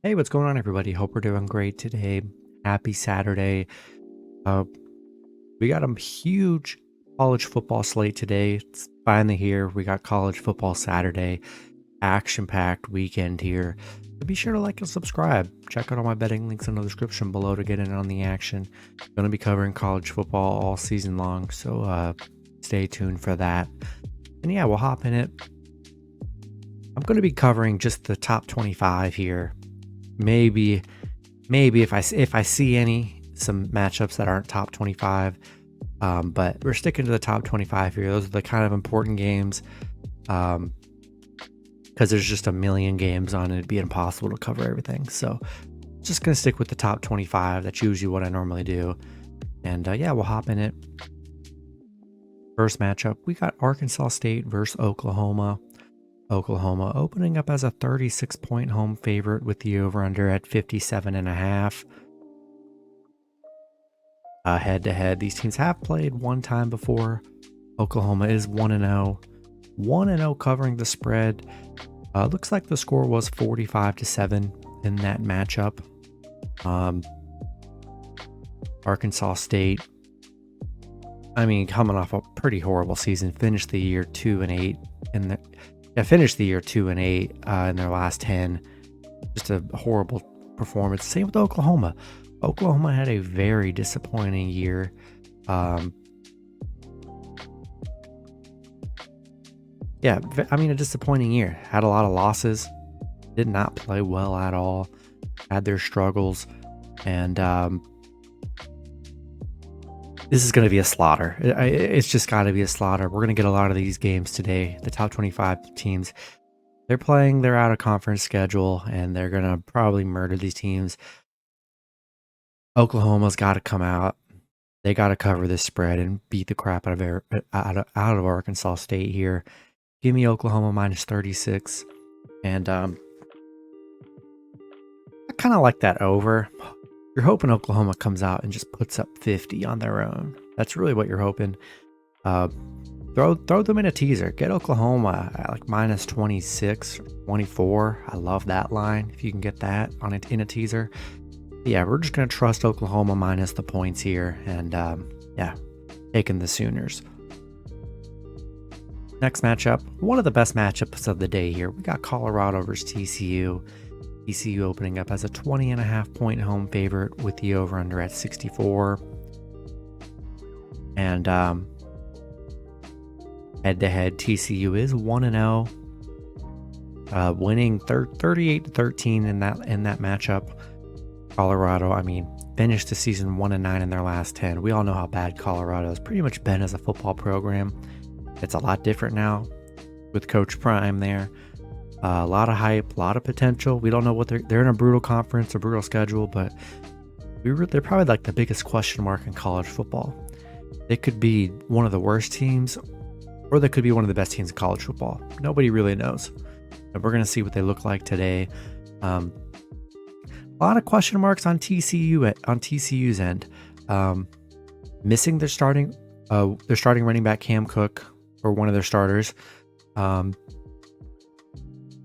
Hey, what's going on, everybody? Hope we're doing great today. Happy Saturday. Uh, we got a huge college football slate today. It's finally here. We got college football Saturday, action-packed weekend here. So be sure to like and subscribe. Check out all my betting links in the description below to get in on the action. Going to be covering college football all season long, so stay tuned for that. And yeah, we'll hop in it. I'm going to be covering just the top 25 here. Maybe if I see some matchups that aren't top 25, but we're sticking to the top 25 here. Those are the kind of important games, because there's just a million games on it. It'd be impossible to cover everything. So just gonna stick with the top 25. That's usually what I normally do. And yeah, we'll hop in it. First matchup, we got Arkansas State versus Oklahoma. Oklahoma opening up as a 36-point home favorite with the over-under at 57.5. Head-to-head, these teams have played one time before. Oklahoma is 1-0. 1-0 covering the spread. Looks like the score was 45-7 in that matchup. Arkansas State, coming off a pretty horrible season, finished the year 2-8 finished the year 2-8 in their last 10. Just a horrible performance. Same with Oklahoma. Oklahoma had a very disappointing year. A disappointing year. Had a lot of losses. Did not play well at all. Had their struggles. And this is going to be a slaughter. It's just got to be a slaughter. We're going to get a lot of these games today. The top 25 teams, they're playing their out-of-conference schedule, and they're going to probably murder these teams. Oklahoma's got to come out. They got to cover this spread and beat the crap out of Arkansas State here. Give me Oklahoma minus 36. And I kind of like that over. You're hoping Oklahoma comes out and just puts up 50 on their own. That's really what you're hoping. Throw them in a teaser. Get Oklahoma at like minus 26, 24. I love that line. If you can get that in a teaser. Yeah, we're just going to trust Oklahoma minus the points here. And taking the Sooners. Next matchup, one of the best matchups of the day here. We got Colorado versus TCU. TCU opening up as a 20.5-point home favorite with the over-under at 64. And head-to-head, TCU is 1-0, winning 38-13 in that matchup. Colorado, finished the season 1-9 in their last 10. We all know how bad Colorado has pretty much been as a football program. It's a lot different now with Coach Prime there. A lot of hype, a lot of potential. We don't know what they're in a brutal conference, a brutal schedule, but they're probably like the biggest question mark in college football. They could be one of the worst teams, or they could be one of the best teams in college football. Nobody really knows. And we're going to see what they look like today. A lot of question marks on TCU's end. Missing their starting running back Cam Cook, or one of their starters.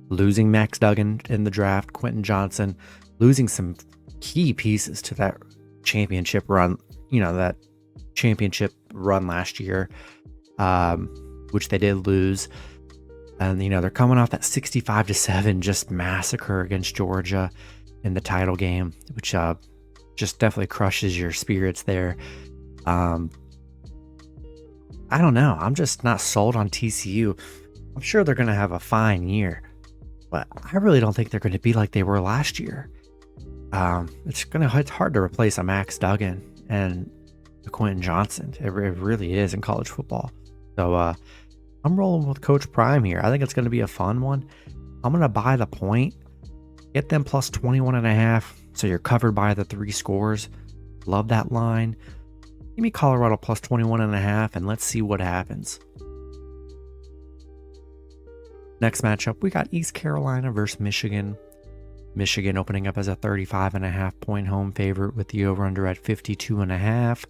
Losing Max Duggan in the draft, Quentin Johnson, losing some key pieces to that championship run, that championship run last year, which they did lose. And, they're coming off that 65-7 just massacre against Georgia in the title game, which just definitely crushes your spirits there. I don't know. I'm just not sold on TCU. I'm sure they're going to have a fine year, but I really don't think they're going to be like they were last year. It's hard to replace a Max Duggan and a Quentin Johnson. It really is in college football. So I'm rolling with Coach Prime here. I think it's going to be a fun one. I'm going to buy the point. Get them plus 21.5. So you're covered by the 3 scores. Love that line. Give me Colorado plus 21.5, and let's see what happens. Next matchup, we got East Carolina versus Michigan. Michigan opening up as a 35.5-point home favorite with the over-under at 52.5.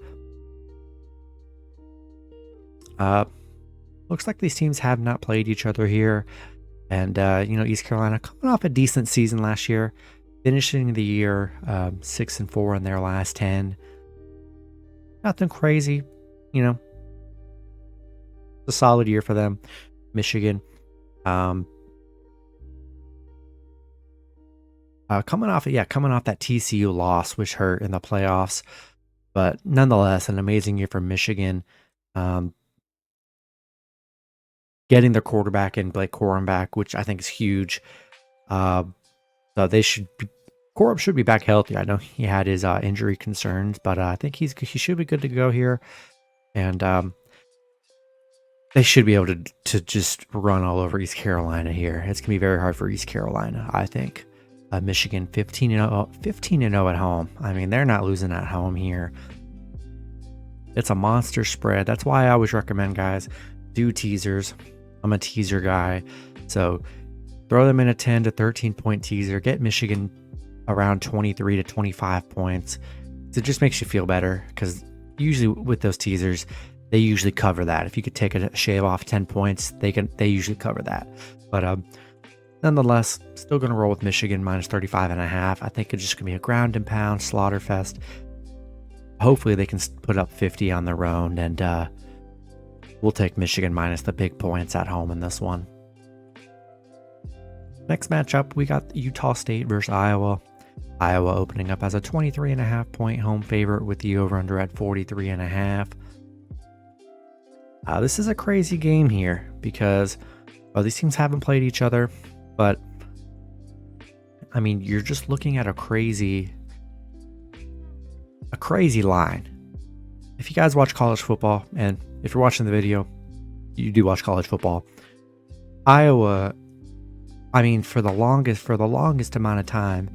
Looks like these teams have not played each other here. And, East Carolina coming off a decent season last year. finishing the year 6-4 in their last 10. Nothing crazy, you know. It's a solid year for them. Michigan, coming off that TCU loss, which hurt in the playoffs, but nonetheless, an amazing year for Michigan. Getting their quarterback in Blake Corum back, which I think is huge. So Corum should be back healthy. I know he had his injury concerns, but I think he should be good to go here, and they should be able to just run all over East Carolina here. It's gonna be very hard for East Carolina, I think. Michigan 15-0 at home. I mean, they're not losing at home here. It's a monster spread. That's why I always recommend guys do teasers. I'm a teaser guy, so throw them in a 10 to 13 point teaser. Get Michigan around 23 to 25 points. It just makes you feel better, because usually with those teasers, they usually cover that. If you could take a shave off 10 points, they usually cover that. But nonetheless, still going to roll with Michigan minus 35.5. I think it's just going to be a ground and pound slaughter fest. Hopefully they can put up 50 on their own, and we'll take Michigan minus the big points at home in this one. Next matchup, we got Utah State versus Iowa. Iowa opening up as a 23.5 point home favorite with the over-under at 43.5. This is a crazy game here because these teams haven't played each other, but I mean, you're just looking at a crazy line. If you guys watch college football, and if you're watching the video, you do watch college football, Iowa, I mean, for the longest amount of time,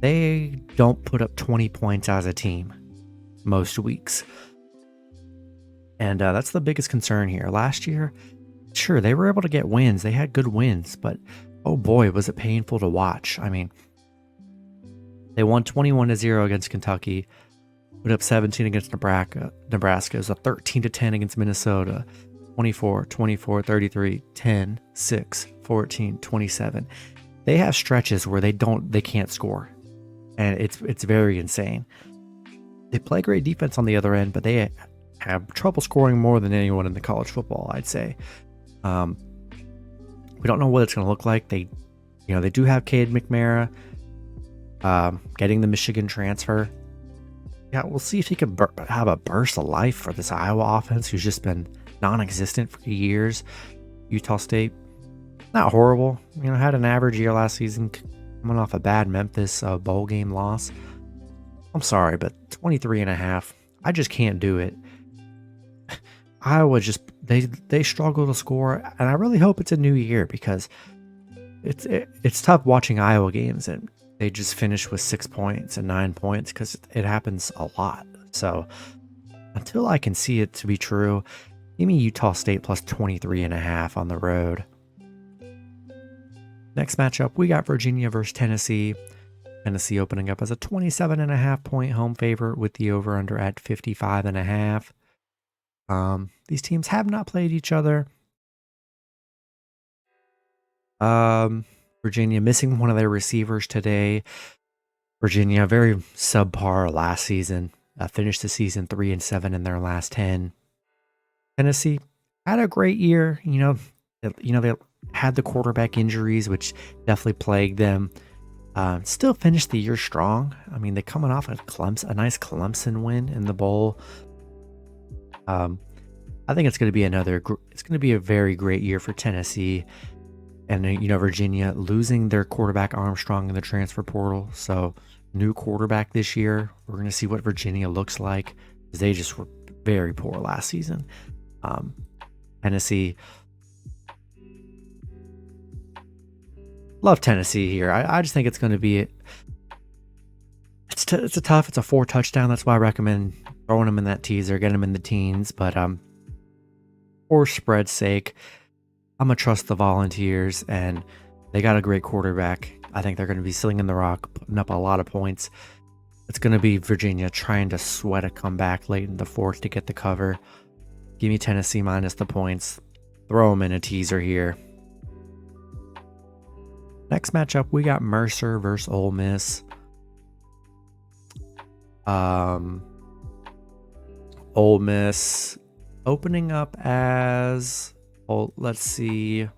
they don't put up 20 points as a team most weeks. And that's the biggest concern here. Last year, sure, they were able to get wins. They had good wins, but oh boy, was it painful to watch. I mean, they won 21-0 against Kentucky, put up 17 against Nebraska. It was a 13-10 against Minnesota, 24, 33, 10, 6, 14, 27. They have stretches where they can't score, and it's very insane. They play great defense on the other end, but they have trouble scoring more than anyone in the college football, I'd say. We don't know what it's going to look like. They do have Cade McNamara, getting the Michigan transfer. Yeah, we'll see if he can have a burst of life for this Iowa offense, who's just been non-existent for years. Utah State, not horrible. Had an average year last season, coming off a bad Memphis bowl game loss. I'm sorry, but 23.5, I just can't do it. Iowa just they struggle to score, and I really hope it's a new year, because it's tough watching Iowa games and they just finish with 6 points and 9 points, because it happens a lot. So until I can see it to be true, give me Utah State plus 23.5 on the road. Next matchup, we got Virginia versus Tennessee. Tennessee opening up as a 27.5 point home favorite with the over-under at 55.5. These teams have not played each other. Virginia missing one of their receivers today. Virginia very subpar last season. Finished the season 3-7 in their last 10. Tennessee had a great year. They had the quarterback injuries, which definitely plagued them. Still finished the year strong. I mean, they're coming off a nice Clemson win in the bowl. I think it's going to be a very great year for Tennessee. And Virginia losing their quarterback Armstrong in the transfer portal. So new quarterback this year. We're going to see what Virginia looks like, because they just were very poor last season. Tennessee, love Tennessee here. I just think it's going to be it's a 4-touchdown. That's why I recommend throwing them in that teaser, get them in the teens. But for spread's sake, I'm going to trust the Volunteers, and they got a great quarterback. I think they're going to be slinging the rock, putting up a lot of points. It's going to be Virginia trying to sweat a comeback late in the fourth to get the cover. Give me Tennessee minus the points. Throw them in a teaser here. Next matchup, we got Mercer versus Ole Miss. Ole Miss opening up as, let's see,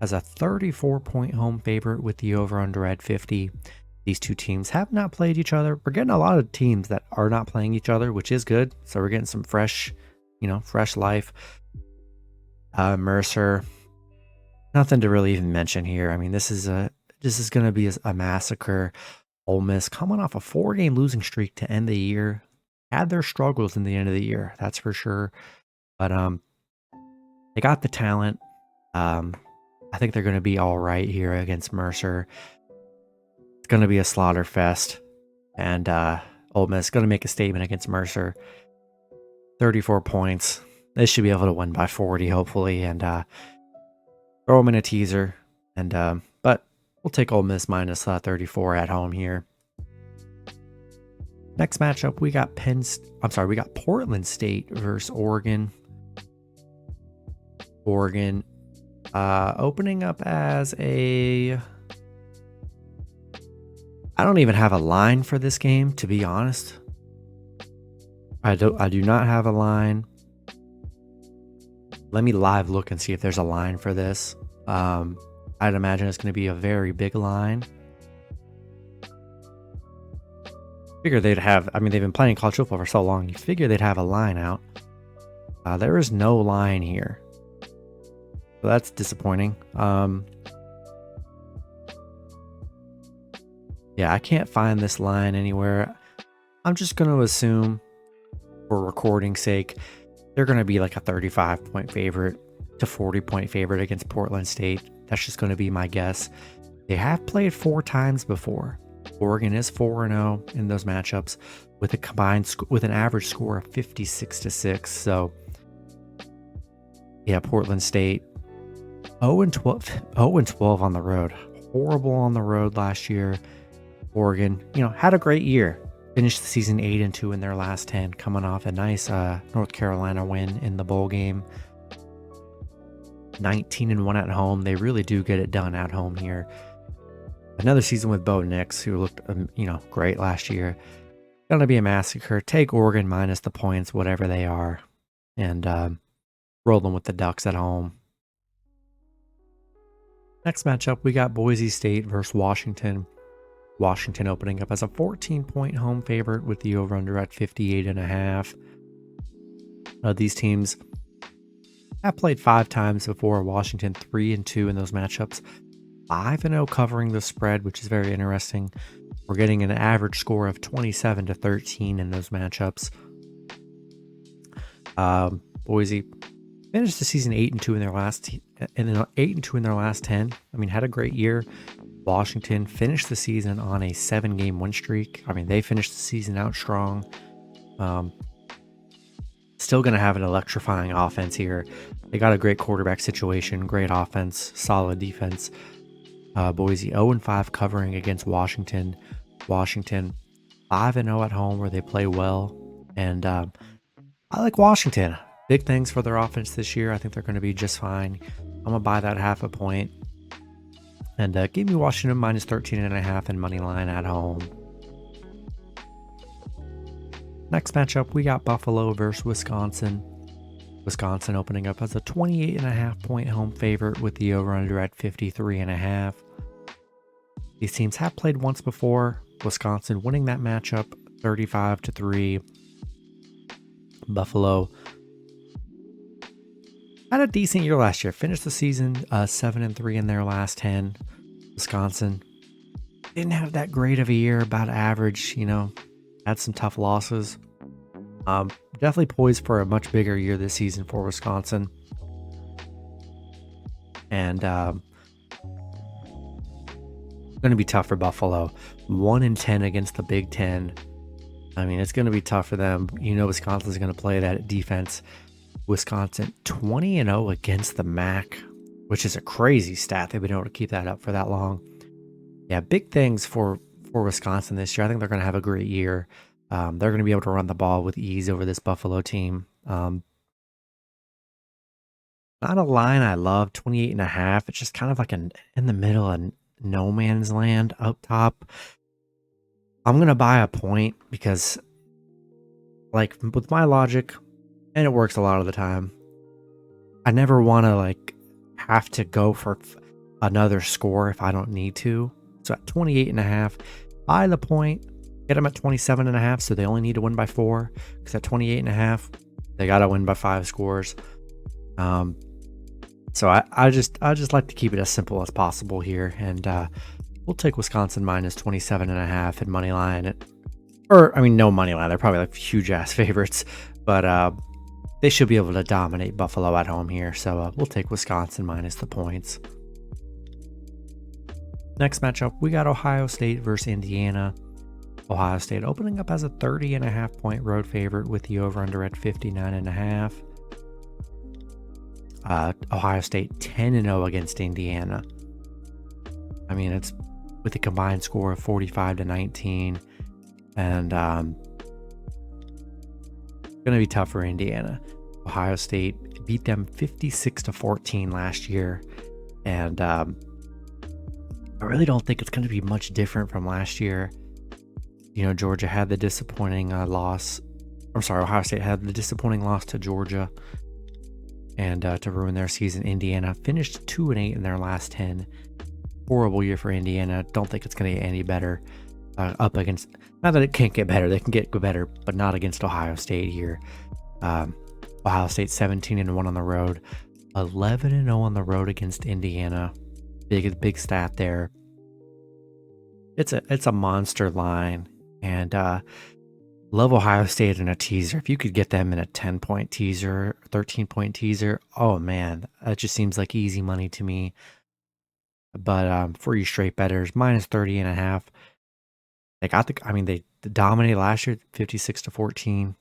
as a 34-point home favorite with the over-under at 50. These two teams have not played each other. We're getting a lot of teams that are not playing each other, which is good. So we're getting some fresh life. Mercer, nothing to really even mention here. I mean, this is going to be a massacre. Ole Miss coming off a 4-game losing streak to end the year. Had their struggles in the end of the year, that's for sure. But they got the talent. I think they're going to be all right here against Mercer. It's going to be a slaughter fest. And Ole Miss is going to make a statement against Mercer. 34 points. They should be able to win by 40, hopefully. And throw them in a teaser. And but we'll take Ole Miss minus 34 at home here. Next matchup, we got we got Portland State versus Oregon. Oregon opening up as a... I don't even have a line for this game, to be honest. I do not have a line. Let me live look and see if there's a line for this. I'd imagine it's going to be a very big line. Figure they'd have, I mean, they've been playing college football for so long, you figure they'd have a line out. There is no line here. So that's disappointing. Yeah, I can't find this line anywhere. I'm just going to assume, for recording's sake, they're going to be like a 35-point favorite to 40-point favorite against Portland State. That's just going to be my guess. They have played 4 times before. Oregon is 4-0 in those matchups with a combined with an average score of 56-6. So, yeah, Portland State 0-12 on the road. Horrible on the road last year. Oregon, had a great year. Finished the season 8-2 in their last 10, coming off a nice North Carolina win in the bowl game. 19-1 at home. They really do get it done at home here. Another season with Bo Nix, who looked, great last year. Gonna be a massacre. Take Oregon minus the points, whatever they are, and roll them with the Ducks at home. Next matchup, we got Boise State versus Washington. Washington opening up as a 14-point home favorite with the over-under at 58.5. These teams have played 5 times before. Washington 3-2 in those matchups. 5-0 covering the spread, which is very interesting. We're getting an average score of 27-13 in those matchups. Boise finished the season 8-2 in their last 8-2 in their last 10. I mean, had a great year. Washington finished the season on a 7-game win streak. I mean, they finished the season out strong. Still going to have an electrifying offense here. They got a great quarterback situation, great offense, solid defense. Boise 0-5 covering against Washington. Washington 5-0 at home where they play well. And I like Washington. Big things for their offense this year. I think they're going to be just fine. I'm going to buy that 0.5 point. And give me Washington minus 13.5 and money line at home. Next matchup, we got Buffalo versus Wisconsin. Wisconsin opening up as a 28.5-point home favorite with the over-under at 53.5. These teams have played once before. Wisconsin winning that matchup 35-3. Buffalo had a decent year last year. Finished the season 7-3 in their last 10. Wisconsin didn't have that great of a year, about average, had some tough losses. Definitely poised for a much bigger year this season for Wisconsin. And going to be tough for Buffalo. 1-10 against the Big Ten. I mean, it's going to be tough for them. Wisconsin's going to play that defense. Wisconsin 20-0 against the MAC, which is a crazy stat. They've been able to keep that up for that long. Yeah, big things for Wisconsin this year. I think they're going to have a great year. They're going to be able to run the ball with ease over this Buffalo team. Not a line I love, 28.5. It's just kind of like in the middle and no man's land up top. I'm going to buy a point because, like, with my logic, and it works a lot of the time, I never want to, like, have to go for another score if I don't need to. So at 28.5, buy the point, get them at 27.5, so they only need to win by 4. Because at 28.5, they got to win by 5 scores. So I just like to keep it as simple as possible here, and we'll take Wisconsin minus 27.5 at money line. Or I mean, no money line. They're probably like huge ass favorites, but they should be able to dominate Buffalo at home here. So we'll take Wisconsin minus the points. Next matchup, we got Ohio State versus Indiana. Ohio State opening up as a 30.5 point road favorite with the over-under at 59.5. Ohio State 10-0 against Indiana. I mean, it's with a combined score of 45-19, and going to be tough for Indiana. Ohio State beat them 56-14 last year, and I really don't think it's going to be much different from last year. You know, Georgia had the disappointing loss. I'm sorry, Ohio State had the disappointing loss to Georgia, and to ruin their season. Indiana finished 2-8 in their last 10. Horrible year for Indiana. Don't think it's going to get any better up against. Not that it can't get better, they can get better, but not against Ohio State here. Ohio State 17-1 on the road, 11-0 on the road against Indiana. Big stat there. It's a monster line, and love Ohio State in a teaser. If you could get them in a 10-point teaser, 13-point teaser, oh man, that just seems like easy money to me. But for you straight bettors, minus 30.5. They dominated last year, 56-14.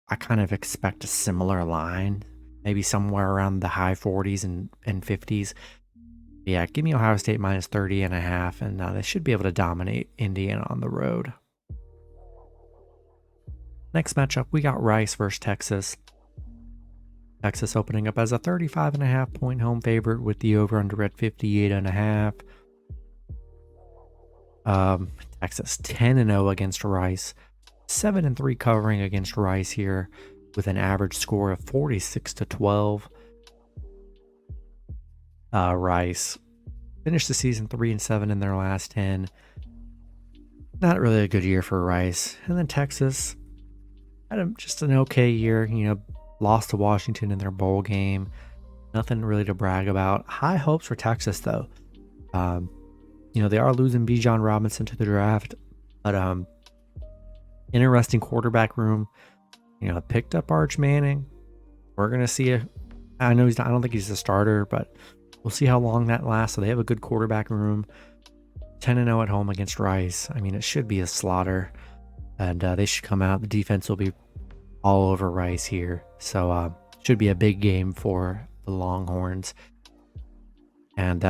I kind of expect a similar line, maybe somewhere around the high 40s and 50s. Yeah, give me Ohio State minus 30.5, and they should be able to dominate Indiana on the road. Next matchup, we got Rice versus Texas. Texas opening up as a 35.5 point home favorite with the over-under at 58.5. Texas 10-0 against Rice, 7-3 covering against Rice here with an average score of 46-12. Rice finished the season 3-7 in their last 10. Not really a good year for Rice. And then Texas had just an okay year, you know, lost to Washington in their bowl game. Nothing really to brag about. High hopes for Texas, though. You know, they are losing Bijan Robinson to the draft, but interesting quarterback room. You know, picked up Arch Manning. We're gonna see I know I don't think he's a starter, but we'll see how long that lasts. So they have a good quarterback room. 10-0 at home against Rice. I mean, it should be a slaughter, and they should come out. The defense will be all over Rice here, so should be a big game for the Longhorns. And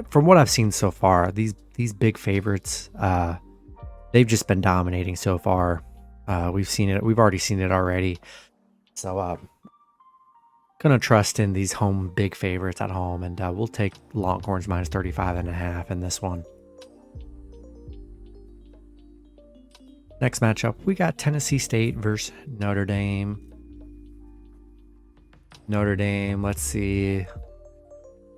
from what I've seen so far, these big favorites, they've just been dominating so far. We've seen it. We've already seen it already. So gonna trust in these home big favorites at home, and we'll take Longhorns minus 35.5 in this one. Next matchup, we got Tennessee State versus Notre Dame. Notre Dame, let's see.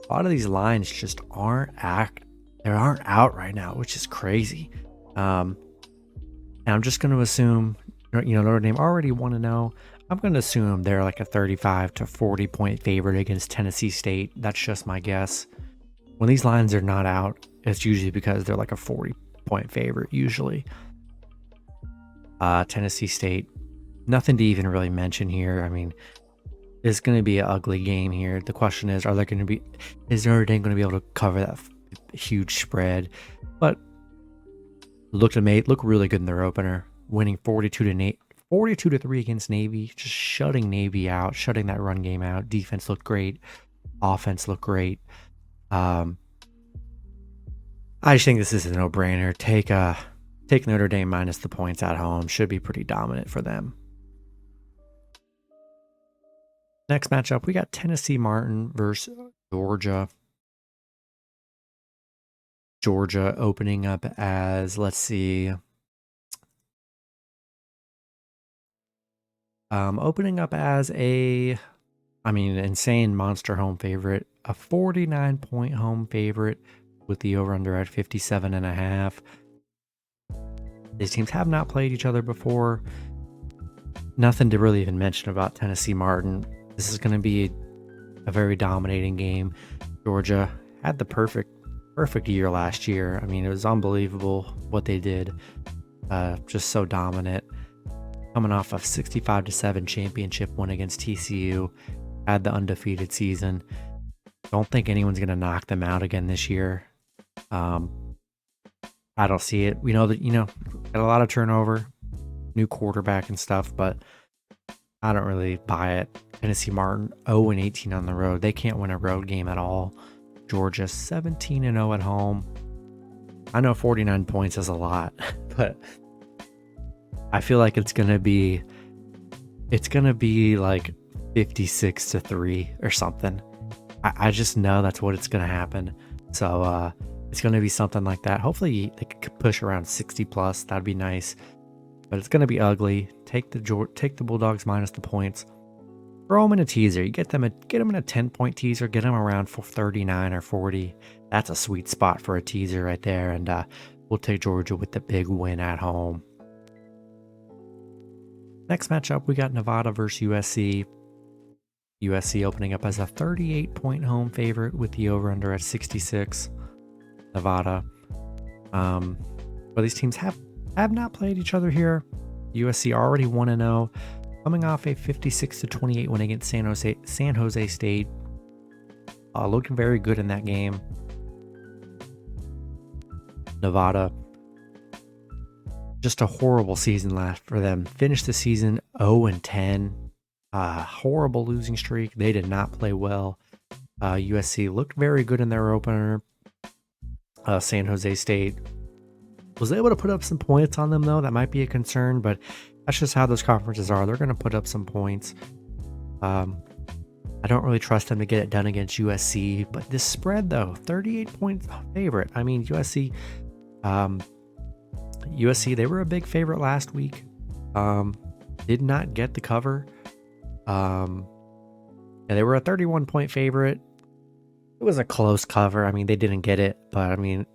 A lot of these lines just aren't out right now, which is crazy. And I'm just going to assume, you know, Notre Dame already 1-0. I'm going to assume they're like a 35-40 point favorite against Tennessee State. That's just my guess. When these lines are not out, it's usually because they're like a 40 point favorite usually. Tennessee State, nothing to even really mention here. I mean, it's going to be an ugly game here. The question is, is Notre Dame going to be able to cover that huge spread? But look really good in their opener, winning 42-3 against Navy, just shutting Navy out, shutting that run game out. Defense looked great, offense looked great. I just think this is a no-brainer. Take Notre Dame minus the points at home. Should be pretty dominant for them. Next matchup, we got Tennessee Martin versus Georgia. Georgia opening up as, let's see, opening up as insane monster home favorite, a 49-point home favorite with the over-under at 57.5. These teams have not played each other before. Nothing to really even mention about Tennessee Martin. This is going to be a very dominating game. Georgia had the perfect year last year. I mean, it was unbelievable what they did. Just so dominant. Coming off a 65-7 championship win against TCU, had the undefeated season. Don't think anyone's going to knock them out again this year. I don't see it. We know that, got a lot of turnover, new quarterback and stuff, but I don't really buy it. Tennessee Martin 0-18 on the road. They can't win a road game at all. Georgia 17-0 at home. I know 49 points is a lot, but I feel like it's gonna be like 56-3 or something. I just know that's what it's gonna happen. So it's gonna be something like that. Hopefully they could push around 60 plus. That'd be nice. But it's gonna be ugly. Take the Bulldogs minus the points. Throw them in a teaser. You get them in a 10-point teaser. Get them around 39 or 40. That's a sweet spot for a teaser right there. And we'll take Georgia with the big win at home. Next matchup, we got Nevada versus USC. USC opening up as a 38-point home favorite with the over-under at 66. Nevada. But these teams have not played each other here. USC already 1-0, coming off a 56-28 win against San Jose State. Looking very good in that game. Nevada, just a horrible season last for them. Finished the season 0-10. Horrible losing streak. They did not play well. USC looked very good in their opener. San Jose State was able to put up some points on them, though. That might be a concern, but that's just how those conferences are. They're going to put up some points. I don't really trust them to get it done against USC, but this spread, though, 38-point favorite. I mean, USC, they were a big favorite last week. Did not get the cover. And they were a 31-point favorite. It was a close cover. I mean, they didn't get it, but I mean,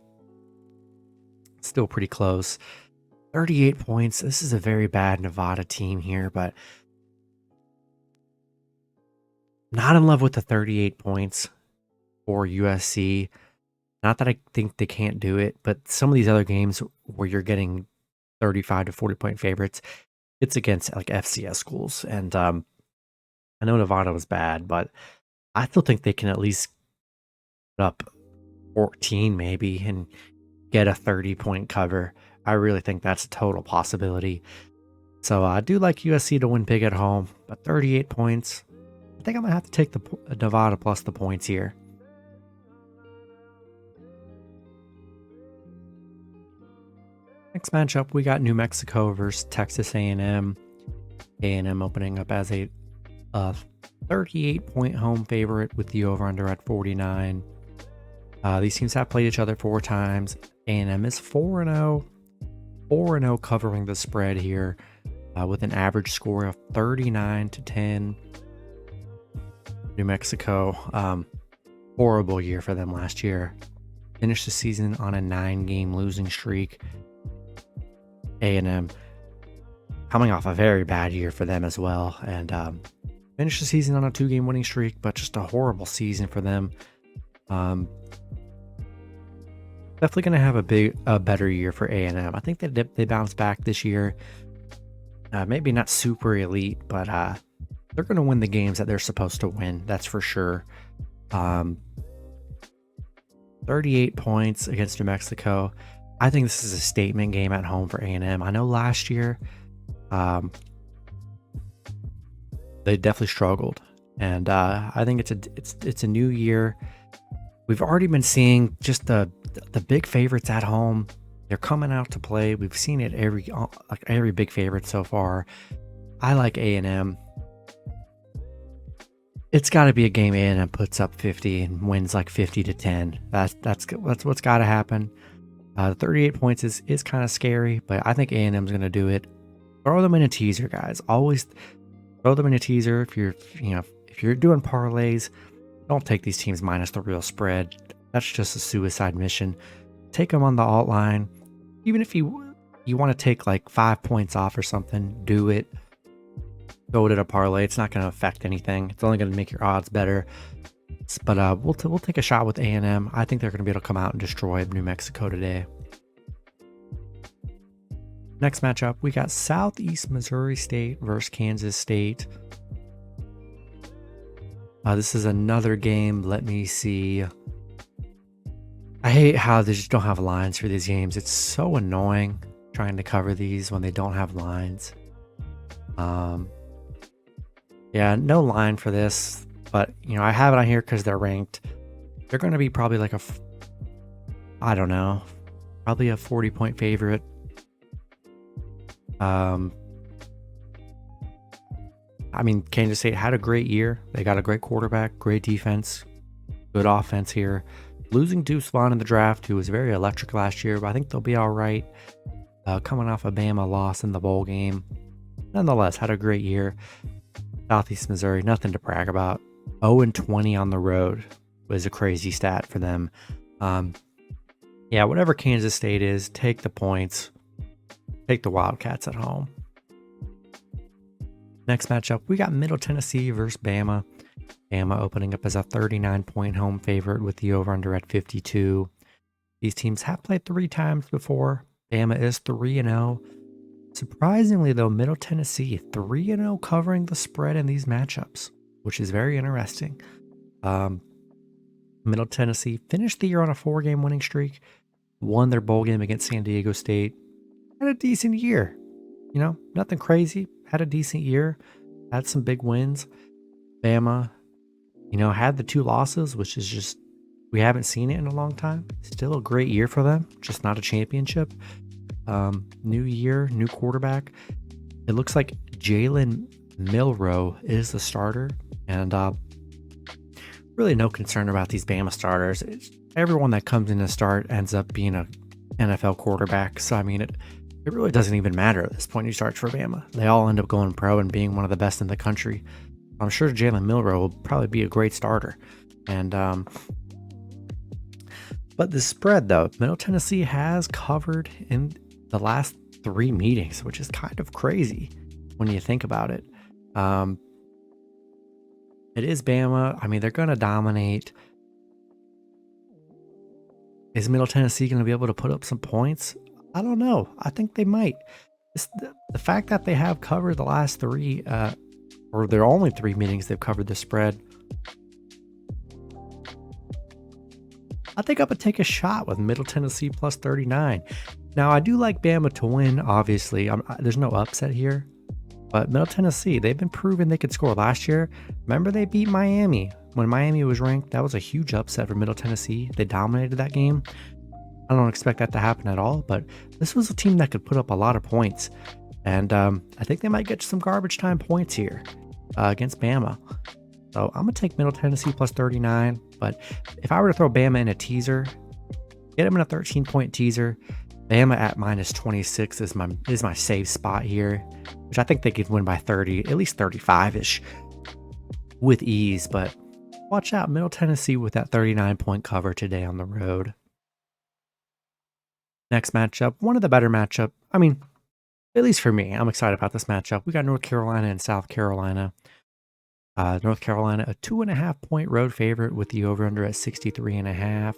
still pretty close. 38 points. This is a very bad Nevada team here, but not in love with the 38 points for USC. Not that I think they can't do it, but some of these other games where you're getting 35 to 40-point favorites, it's against like FCS schools. And I know Nevada was bad, but I still think they can at least put up 14 maybe and get a 30-point cover. I really think that's a total possibility. So I do like USC to win big at home, but 38 points. I think I'm going to have to take the Nevada plus the points here. Next matchup, we got New Mexico versus Texas A&M. A&M opening up as a 38-point home favorite with the over-under at 49. These teams have played each other 4 times. A&M is 4-0. 4-0 covering the spread here with an average score of 39-10. New Mexico, horrible year for them last year. Finished the season on a 9-game losing streak. A&M coming off a very bad year for them as well, and finished the season on a 2-game winning streak, but just a horrible season for them. Definitely going to have a better year for A&M. I think that they bounce back this year. Maybe not super elite, but they're going to win the games that they're supposed to win. That's for sure. 38 points against New Mexico. I think this is a statement game at home for A&M. I know last year they definitely struggled, and I think it's a new year. We've already been seeing just the big favorites at home. They're coming out to play. We've seen it every big favorite so far. I like A&M. It's got to be a game A&M puts up 50 and wins like 50-10. That's what's got to happen. 38 points is kind of scary, but I think A&M's going to do it. Throw them in a teaser, guys. Always throw them in a teaser. If you're doing parlays, don't take these teams minus the real spread. That's just a suicide mission. Take them on the alt line. Even if you want to take like 5 points off or something, do it. Go to a parlay. It's not going to affect anything. It's only going to make your odds better. But we'll take a shot with A&M. I think they're going to be able to come out and destroy New Mexico today. Next matchup, we got Southeast Missouri State versus Kansas State. This is another game. Let me see. I hate how they just don't have lines for these games. It's so annoying trying to cover these when they don't have lines. Yeah, no line for this, but I have it on here because they're ranked. They're going to be probably like I don't know, probably a 40-point favorite. I mean, Kansas State had a great year. They got a great quarterback, great defense, good offense here. Losing Deuce Vaughn in the draft, who was very electric last year, but I think they'll be all right. Coming off a Bama loss in the bowl game. Nonetheless, had a great year. Southeast Missouri, nothing to brag about. 0-20 on the road was a crazy stat for them. Yeah, whatever Kansas State is, take the points. Take the Wildcats at home. Next matchup, we got Middle Tennessee versus Bama. Bama opening up as a 39-point home favorite with the over-under at 52. These teams have played 3 times before. Bama is 3-0. Surprisingly, though, Middle Tennessee 3-0 covering the spread in these matchups, which is very interesting. Middle Tennessee finished the year on a 4-game winning streak, won their bowl game against San Diego State, had a decent year. Nothing crazy, had a decent year, had some big wins. Bama, had the 2 losses, which is just, we haven't seen it in a long time. Still a great year for them, just not a championship. New year, new quarterback. It looks like Jalen Milroe is the starter, and really no concern about these Bama starters. Everyone that comes in to start ends up being an NFL quarterback, so I mean it really doesn't even matter at this point you start for Bama. They all end up going pro and being one of the best in the country. I'm sure Jalen Milroe will probably be a great starter. And but the spread, though, Middle Tennessee has covered in the last 3 meetings, which is kind of crazy when you think about it. It is Bama. I mean, they're going to dominate. Is Middle Tennessee going to be able to put up some points? I don't know. I think they might. The fact that they have covered the last 3, or their only 3 meetings they've covered the spread, I think I would take a shot with Middle Tennessee plus 39. Now, I do like Bama to win, obviously. There's no upset here. But Middle Tennessee, they've been proving they could score last year. Remember they beat Miami. When Miami was ranked, that was a huge upset for Middle Tennessee. They dominated that game. I don't expect that to happen at all, but this was a team that could put up a lot of points. And I think they might get some garbage time points here against Bama. So I'm going to take Middle Tennessee plus 39. But if I were to throw Bama in a teaser, get them in a 13-point teaser. Bama at minus 26 is my safe spot here, which I think they could win by 30, at least 35-ish with ease. But watch out, Middle Tennessee with that 39-point cover today on the road. Next matchup, one of the better matchup. I mean, at least for me, I'm excited about this matchup. We got North Carolina and South Carolina. North Carolina, a 2.5-point road favorite with the over-under at 63.5.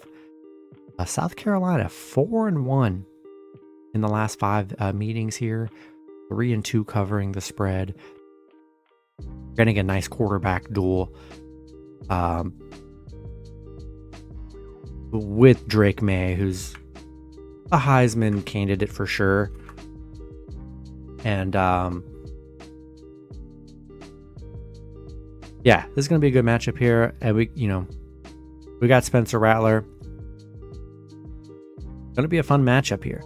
South Carolina, 4-1 in the last 5 meetings here. 3-2 covering the spread. Getting a nice quarterback duel with Drake May, who's a Heisman candidate for sure. And yeah, this is going to be a good matchup here. And we got Spencer Rattler. Going to be a fun matchup here.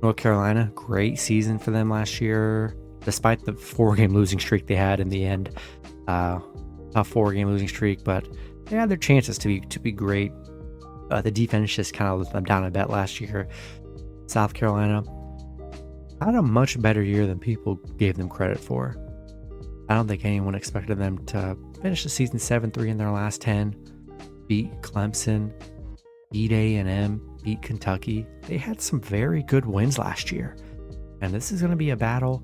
North Carolina, great season for them last year, despite the 4-game losing streak they had in the end. a 4-game losing streak, but they had their chances to be great. The defense just kind of let them down a bet last year. South Carolina had a much better year than people gave them credit for. I don't think anyone expected them to finish the season 7-3 in their last 10, beat Clemson, beat A&M, beat Kentucky. They had some very good wins last year, and this is going to be a battle.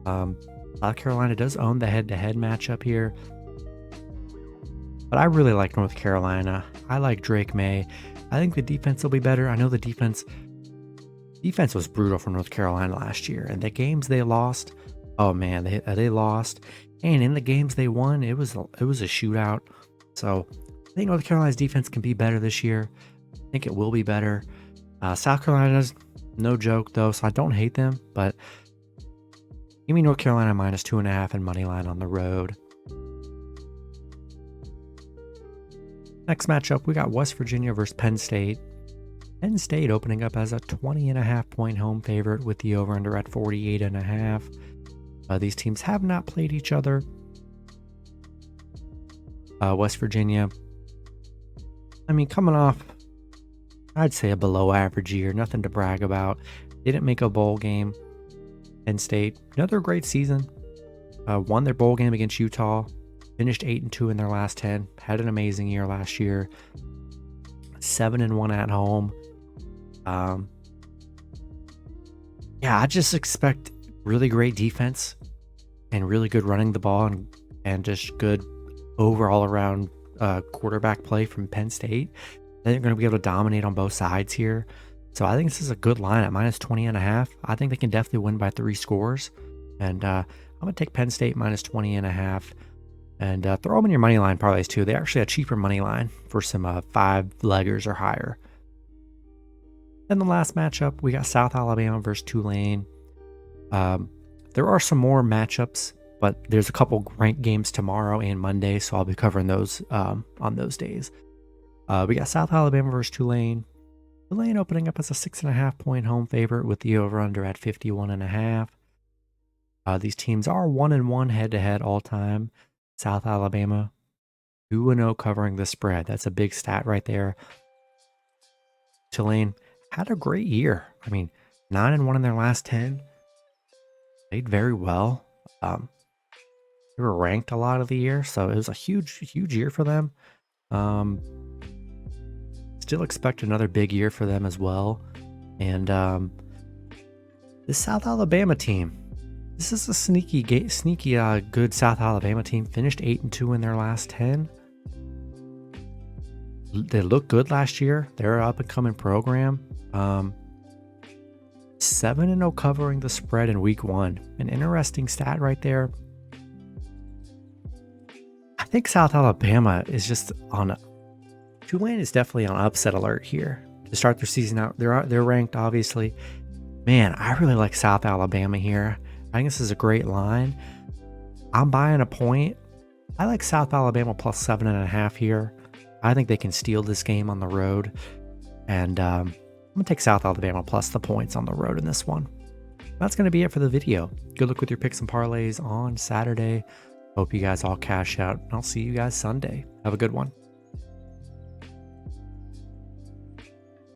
South Carolina does own the head-to-head matchup here, but I really like North Carolina. I like Drake May. I think the defense will be better. I know the defense was brutal for North Carolina last year, and the games they lost, oh man, they lost. And in the games they won, it was a shootout. So I think North Carolina's defense can be better this year. I think it will be better. South Carolina's no joke though, so I don't hate them, but give me North Carolina -2.5 and money line on the road. Next matchup, we got West Virginia versus Penn State. Penn State opening up as a 20.5 point home favorite with the over-under at 48.5. These teams have not played each other. West Virginia, I mean, coming off, I'd say a below average year, nothing to brag about. Didn't make a bowl game. Penn State, another great season. Won their bowl game against Utah. Finished 8-2 in their last 10. Had an amazing year last year. 7-1 at home. Yeah, I just expect really great defense and really good running the ball and just good overall around quarterback play from Penn State. They're going to be able to dominate on both sides here. So I think this is a good line at -20.5. I think they can definitely win by 3 scores. And I'm going to take Penn State -20.5. And throw them in your money line parlays too. They actually have a cheaper money line for some 5-leggers or higher. Then the last matchup, we got South Alabama versus Tulane. There are some more matchups, but there's a couple ranked games tomorrow and Monday, so I'll be covering those on those days. We got South Alabama versus Tulane. Tulane opening up as a 6.5 point home favorite with the over-under at 51.5. These teams are 1-1 head-to-head all time. South Alabama 2-0 covering the spread. That's a big stat right there. Tulane had a great year. I mean, 9-1 in their last 10. Played very well. They were ranked a lot of the year, so it was a huge year for them. Still expect another big year for them as well. And this South Alabama team, this is a sneaky good South Alabama team. Finished 8-2 in their last 10. They looked good last year. They're an up-and-coming program. 7-0 covering the spread in week 1. An interesting stat right there. I think South Alabama is just on. Tulane is definitely on upset alert here to start their season out. They're ranked, obviously. Man, I really like South Alabama here. I think this is a great line. I'm buying a point. I like South Alabama plus 7.5 here. I think they can steal this game on the road. And I'm going to take South Alabama plus the points on the road in this one. That's going to be it for the video. Good luck with your picks and parlays on Saturday. Hope you guys all cash out. I'll see you guys Sunday. Have a good one.